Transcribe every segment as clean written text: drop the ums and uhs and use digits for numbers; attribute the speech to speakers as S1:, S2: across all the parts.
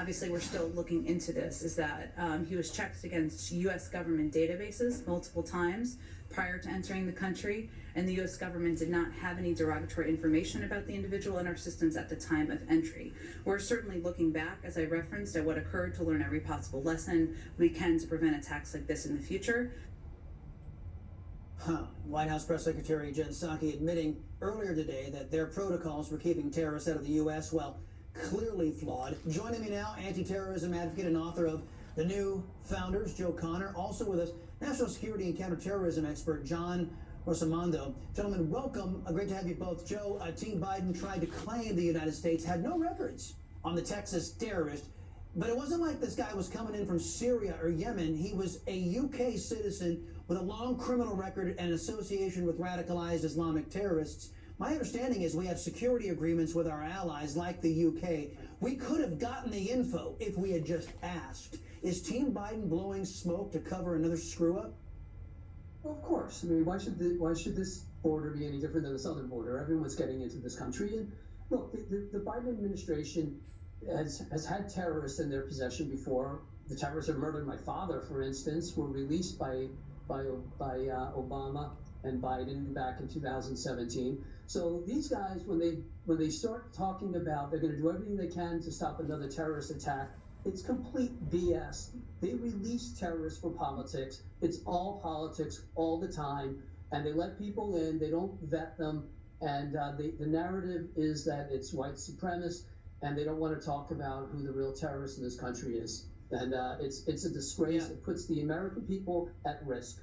S1: obviously we're still looking into this, is that he was checked against U.S. government databases multiple times prior to entering the country, and the U.S. government did not have any derogatory information about the individual in our systems at the time of entry. We're certainly looking back, as I referenced, at what occurred to learn every possible lesson we can to prevent attacks like this in the future.
S2: White House Press Secretary Jen Psaki admitting earlier today that their protocols for keeping terrorists out of the U.S., well, clearly flawed. Joining me now, anti-terrorism advocate and author of The New Founders, Joe Connor. Also with us, national security and counterterrorism expert John Rosamondo. Gentlemen, welcome. Great to have you both. Joe, Team Biden tried to claim the United States had no records on the Texas terrorist, but it wasn't like this guy was coming in from Syria or Yemen. He was a UK citizen with a long criminal record and an association with radicalized Islamic terrorists. My understanding is we have security agreements with our allies like the UK. We could have gotten the info if we had just asked. Is Team Biden blowing smoke to cover another screw up?
S3: Well, of course. I mean, why should this border be any different than the southern border? Everyone's getting into this country. And look, the Biden administration has had terrorists in their possession before. The terrorists who murdered my father, for instance, were released by Obama and Biden back in 2017. So these guys, when they start talking about they're going to do everything they can to stop another terrorist attack, it's complete BS. They release terrorists for politics. It's all politics all the time, and they let people in. They don't vet them, and the narrative is that it's white supremacists, and they don't want to talk about who the real terrorist in this country is. And it's a disgrace.
S2: Yeah.
S3: It puts the American people at risk.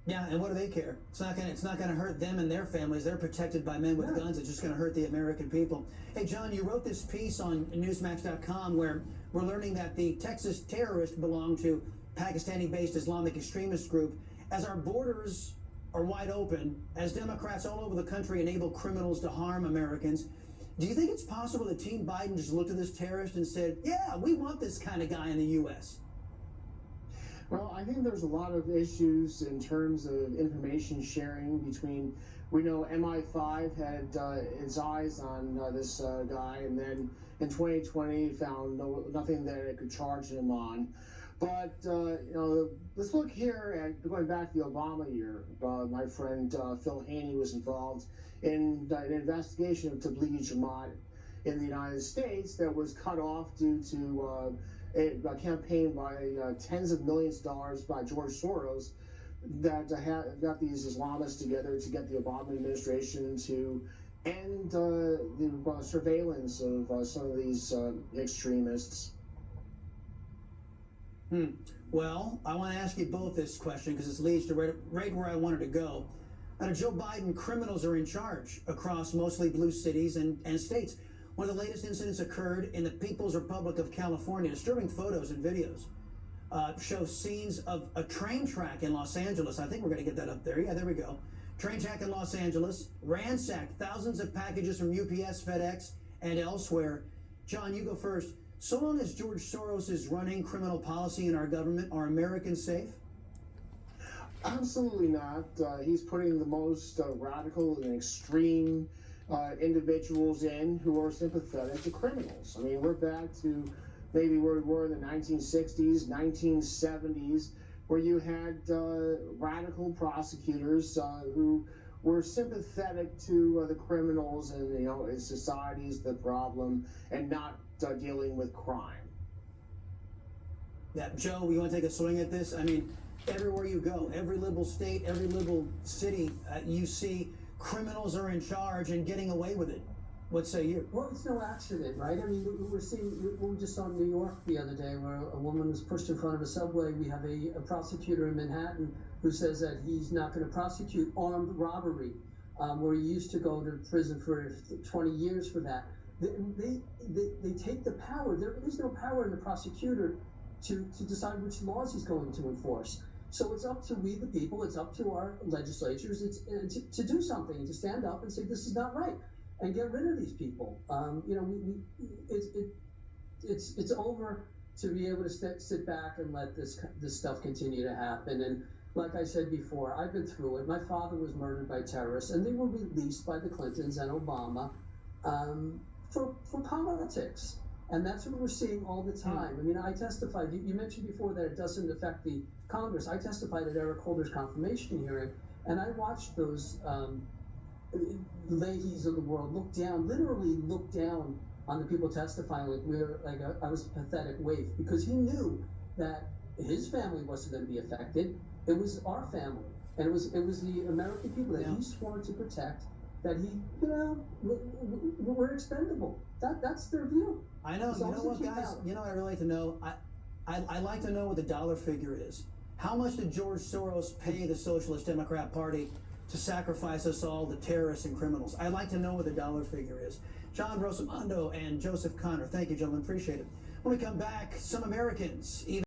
S2: Yeah, and what do they care? It's not gonna hurt them and their families. They're protected by men with guns. It's just gonna hurt the American people. Hey, John, you wrote this piece on Newsmax.com where we're learning that the Texas terrorist belonged to Pakistani-based Islamic extremist group. As our borders are wide open, as Democrats all over the country enable criminals to harm Americans, do you think it's possible that Team Biden just looked at this terrorist and said, yeah, we want this kind of guy in the U.S.?
S4: Well, I think there's a lot of issues in terms of information sharing between, we know MI5 had its eyes on this guy, and then in 2020 found nothing that it could charge him on. But, let's look here at going back to the Obama year. My friend Phil Haney was involved in an investigation of Tablighi Jamaat in the United States that was cut off due to a campaign by tens of millions of dollars by George Soros that got these Islamists together to get the Obama administration to end the surveillance of some of these extremists.
S2: Well, I want to ask you both this question because it leads to right where I wanted to go. Under Joe Biden, criminals are in charge across mostly blue cities and states. One of the latest incidents occurred in the People's Republic of California. Disturbing photos and videos show scenes of a train track in Los Angeles. I think we're going to get that up there. Yeah, there we go. Train track in Los Angeles, ransacked, thousands of packages from UPS, FedEx, and elsewhere. John, you go first. So long as George Soros is running criminal policy in our government, are Americans safe?
S4: Absolutely not. He's putting the most radical and extreme individuals in who are sympathetic to criminals. I mean, we're back to maybe where we were in the 1960s, 1970s, where you had radical prosecutors who were sympathetic to the criminals, and society's the problem, and not dealing with crime.
S2: Yeah, Joe, you want to take a swing at this? I mean, everywhere you go, every liberal state, every liberal city, you see criminals are in charge and getting away with it. What say you?
S3: Well, it's no accident, right? I mean, we just saw in New York the other day where a woman was pushed in front of a subway. We have a prosecutor in Manhattan who says that he's not going to prosecute armed robbery, where he used to go to prison for 20 years for that. They take the power. There is no power in the prosecutor to decide which laws he's going to enforce. So it's up to we, the people, it's up to our legislatures to do something, to stand up and say this is not right, and get rid of these people. It's over to be able to sit back and let this stuff continue to happen. And like I said before, I've been through it. My father was murdered by terrorists, and they were released by the Clintons and Obama for politics. And that's what we're seeing all the time. I mean, I testified, you mentioned before that it doesn't affect the Congress. I testified at Eric Holder's confirmation hearing, and I watched those Leahys of the world literally look down on the people testifying I was a pathetic waif, because he knew that his family wasn't going to be affected. It was our family, and it was the American people that he swore to protect. That we're expendable. That's their view.
S2: I know. You know what, guys? You know, I really like to know. I like to know what the dollar figure is. How much did George Soros pay the Socialist Democrat Party to sacrifice us all to terrorists and criminals? I'd like to know what the dollar figure is. John Rosamondo and Joseph Connor, thank you, gentlemen. Appreciate it. When we come back, some Americans, even